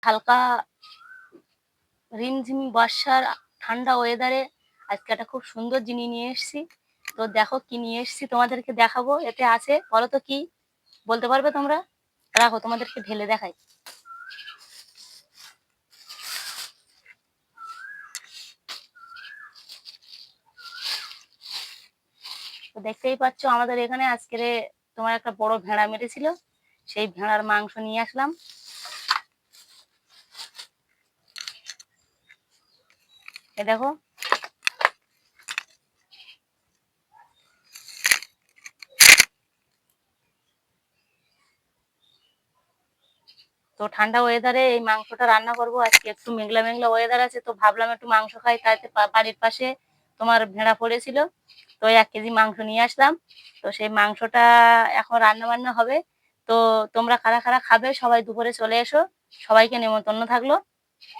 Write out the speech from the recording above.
হালকা রিমঝিম বর্ষার ঠান্ডা ওয়েদারে আজকে একটা খুব সুন্দর জিনিস নিয়ে এসেছি। তো দেখো কি নিয়ে এসেছি, তোমাদেরকে দেখাবো। এতে আছে বলো তো কি, বলতে পারবে তোমরা? রাখো, তোমাদেরকে ঢেলে দেখাই। তো দেখতেই পাচ্ছ আমাদের এখানে আজকে তোমার একটা বড় ভেড়া মেরেছিল, সেই ভেড়ার মাংস নিয়ে আসলাম। এ দেখো, তো ঠান্ডা ওয়েদারে এই মাংসটা রান্না করব আজকে। একটু মেঘলা মেঘলা ওয়েদার আছে, তো ভাবলাম একটু মাংস খাই। তাইতে বাড়ির পাশে তোমার ভেড়া পড়েছিল, তো 1 কেজি মাংস নিয়ে আসলাম। তো সেই মাংসটা এখন রান্না বান্না হবে। তো তোমরা কারা কারা খাবে সবাই দুপুরে চলে এসো, সবাইকে নেমন্তন্ন থাকলো।